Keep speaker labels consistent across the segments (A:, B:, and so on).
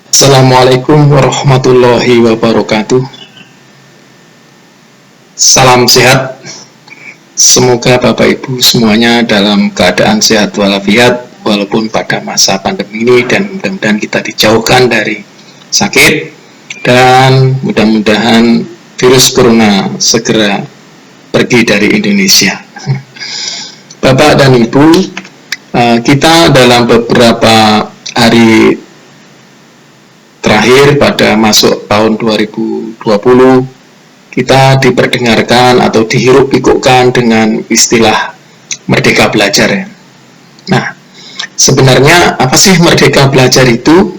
A: Assalamualaikum warahmatullahi wabarakatuh. Salam sehat. Semoga Bapak Ibu semuanya dalam keadaan sehat walafiat walaupun pada masa pandemi ini, dan mudah-mudahan kita dijauhkan dari sakit dan mudah-mudahan virus corona segera pergi dari Indonesia. Bapak dan Ibu, kita dalam beberapa hari terakhir pada masuk tahun 2020 kita diperdengarkan atau dihirup-pikukkan dengan istilah Merdeka Belajar. Nah, sebenarnya apa sih Merdeka Belajar itu?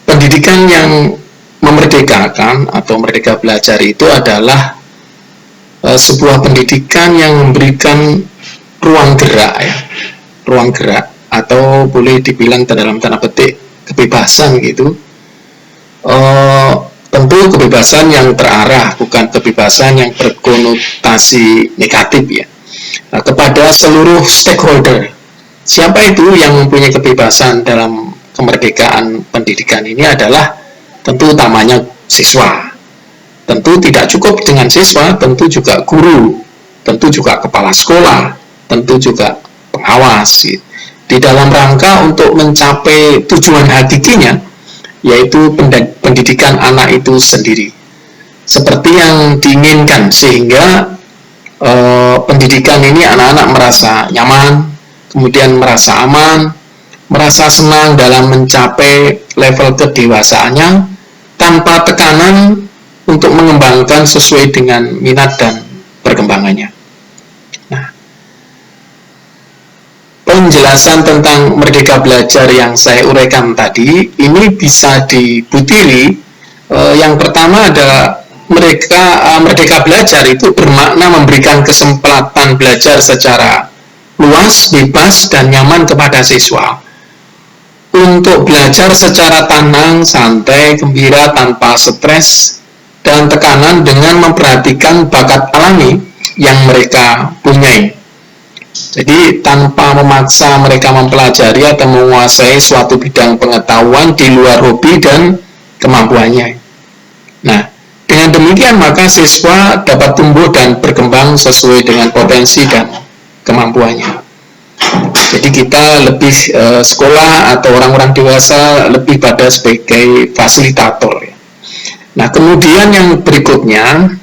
A: Pendidikan yang memerdekakan atau Merdeka Belajar itu adalah sebuah pendidikan yang memberikan ruang gerak ruang gerak atau boleh dibilang dalam tanda petik kebebasan gitu. Tentu kebebasan yang terarah, bukan kebebasan yang berkonotasi negatif ya. Nah, kepada seluruh stakeholder, siapa itu yang mempunyai kebebasan dalam kemerdekaan pendidikan ini adalah tentu utamanya siswa. Tentu tidak cukup dengan siswa, tentu juga guru, tentu juga kepala sekolah, tentu juga pengawas. Di dalam rangka untuk mencapai tujuan hakikinya, yaitu pendidikan anak itu sendiri seperti yang diinginkan, sehingga pendidikan ini anak-anak merasa nyaman, kemudian merasa aman, merasa senang dalam mencapai level kedewasaannya tanpa tekanan untuk mengembangkan sesuai dengan minat dan perkembangannya. Penjelasan tentang Merdeka Belajar yang saya uraikan tadi ini bisa dibutiri. Yang pertama adalah Merdeka Belajar itu bermakna memberikan kesempatan belajar secara luas, bebas, dan nyaman kepada siswa untuk belajar secara tenang, santai, gembira, tanpa stres dan tekanan, dengan memperhatikan bakat alami yang mereka punyai. Jadi tanpa memaksa mereka mempelajari atau menguasai suatu bidang pengetahuan di luar hobi dan kemampuannya. Nah, dengan demikian maka siswa dapat tumbuh dan berkembang sesuai dengan potensi dan kemampuannya. Jadi kita lebih sekolah atau orang-orang dewasa lebih pada sebagai fasilitator. Nah, kemudian yang berikutnya,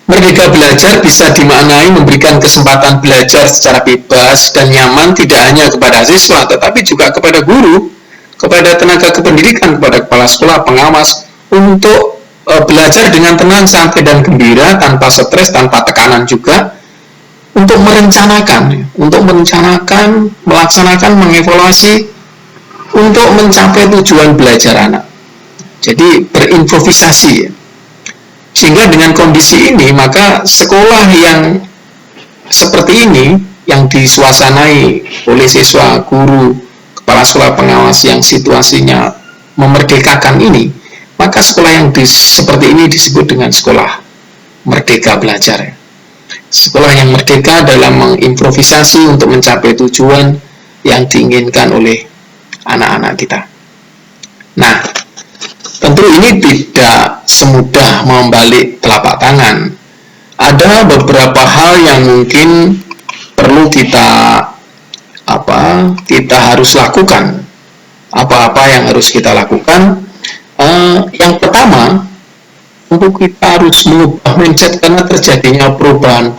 A: Merdeka Belajar bisa dimaknai memberikan kesempatan belajar secara bebas dan nyaman tidak hanya kepada siswa, tetapi juga kepada guru, kepada tenaga kependidikan, kepada kepala sekolah, pengawas, untuk belajar dengan tenang, santai, dan gembira, tanpa stres, tanpa tekanan juga, untuk merencanakan, melaksanakan, mengevaluasi, untuk mencapai tujuan belajar anak. Jadi berimprovisasi. Sehingga dengan kondisi ini, maka sekolah yang seperti ini, yang disuasanai oleh siswa, guru, kepala sekolah, pengawas yang situasinya memerdekakan ini, maka sekolah yang seperti ini disebut dengan sekolah Merdeka Belajar. Sekolah yang merdeka dalam mengimprovisasi untuk mencapai tujuan yang diinginkan oleh anak-anak kita. Nah, tentu ini tidak semudah membalik telapak tangan. Ada beberapa hal yang mungkin perlu kita harus lakukan. Apa-apa yang harus kita lakukan? Yang pertama, tentu kita harus mengubah mindset karena terjadinya perubahan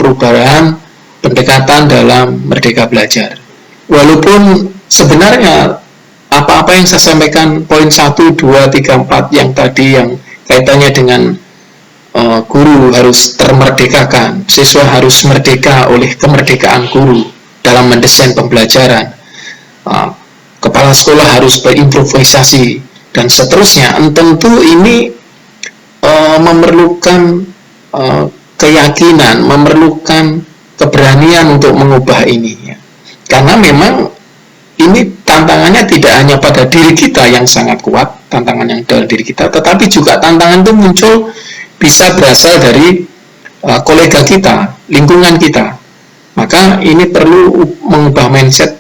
A: pendekatan dalam Merdeka Belajar. Walaupun sebenarnya apa-apa yang saya sampaikan, poin 1, 2, 3, 4 yang tadi yang kaitannya dengan guru harus termerdekakan, siswa harus merdeka oleh kemerdekaan guru dalam mendesain pembelajaran, kepala sekolah harus berimprovisasi, dan seterusnya. Tentu ini memerlukan keyakinan, memerlukan keberanian untuk mengubah ini, ya. Karena memang ini tantangannya tidak hanya pada diri kita yang sangat kuat, tantangan yang dalam diri kita, tetapi juga tantangan itu muncul bisa berasal dari kolega kita, lingkungan kita. Maka ini perlu mengubah mindset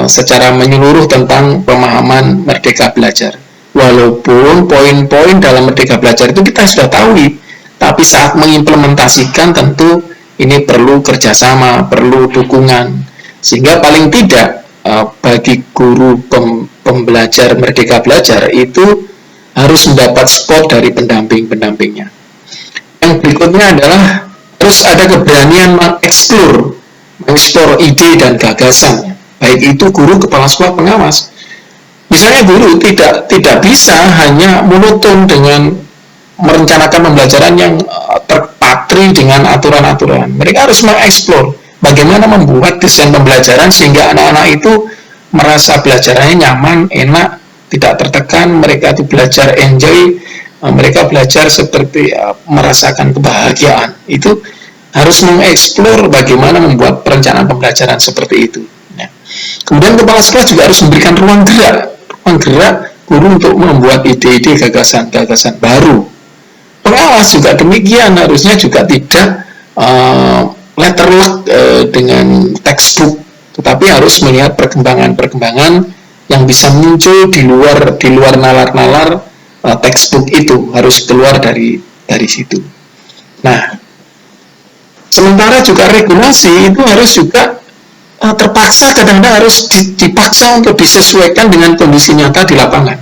A: secara menyeluruh tentang pemahaman Merdeka Belajar. Walaupun poin-poin dalam Merdeka Belajar itu kita sudah tahu, tapi saat mengimplementasikan tentu ini perlu kerjasama, perlu dukungan. Sehingga paling tidak bagi guru pembelajar Merdeka Belajar itu harus mendapat support dari pendamping-pendampingnya. Yang berikutnya adalah harus ada keberanian mengeksplor ide dan gagasan, baik itu guru, kepala sekolah, pengawas. Misalnya guru tidak bisa hanya monoton dengan merencanakan pembelajaran yang terpatri dengan aturan-aturan. Mereka harus mengeksplor bagaimana membuat desain pembelajaran sehingga anak-anak itu merasa belajarannya nyaman, enak, tidak tertekan, mereka itu belajar enjoy, mereka belajar seperti merasakan kebahagiaan. Itu harus mengeksplor bagaimana membuat perencanaan pembelajaran seperti itu. Kemudian kepala sekolah juga harus memberikan ruang gerak guru untuk membuat ide-ide, gagasan-gagasan baru. Pengawas juga demikian, harusnya juga tidak letterlock dengan textbook, tetapi harus melihat perkembangan-perkembangan yang bisa muncul di luar nalar-nalar textbook itu, harus keluar dari situ. Nah, sementara juga regulasi itu harus juga terpaksa, kadang-kadang harus dipaksa untuk disesuaikan dengan kondisi nyata di lapangan.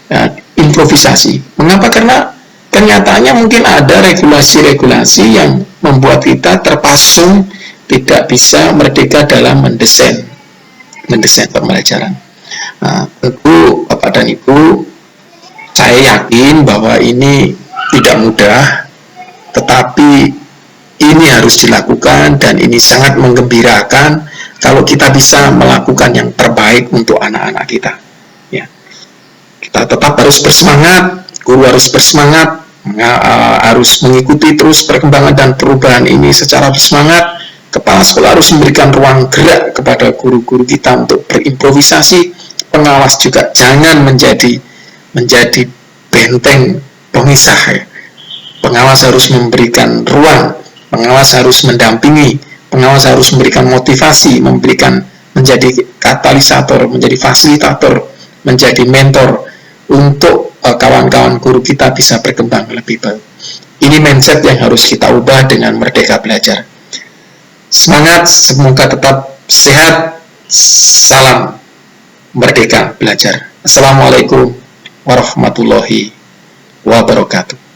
A: Nah, improvisasi. Mengapa? Karena kenyataannya mungkin ada regulasi-regulasi yang membuat kita terpasung tidak bisa merdeka dalam mendesain pembelajaran. Nah, tentu Bapak dan Ibu, saya yakin bahwa ini tidak mudah, tetapi ini harus dilakukan dan ini sangat menggembirakan kalau kita bisa melakukan yang terbaik untuk anak-anak kita. Ya. Kita tetap harus bersemangat, guru harus bersemangat, harus mengikuti terus perkembangan dan perubahan ini secara bersemangat. Kepala sekolah harus memberikan ruang gerak kepada guru-guru kita untuk berimprovisasi. Pengawas juga jangan menjadi benteng pemisah. Ya. Pengawas harus memberikan ruang. Pengawas harus mendampingi, pengawas harus memberikan motivasi, menjadi katalisator, menjadi fasilitator, menjadi mentor untuk kawan-kawan guru kita bisa berkembang lebih baik. Ini mindset yang harus kita ubah dengan Merdeka Belajar. Semangat, semoga tetap sehat. Salam Merdeka Belajar. Assalamualaikum warahmatullahi wabarakatuh.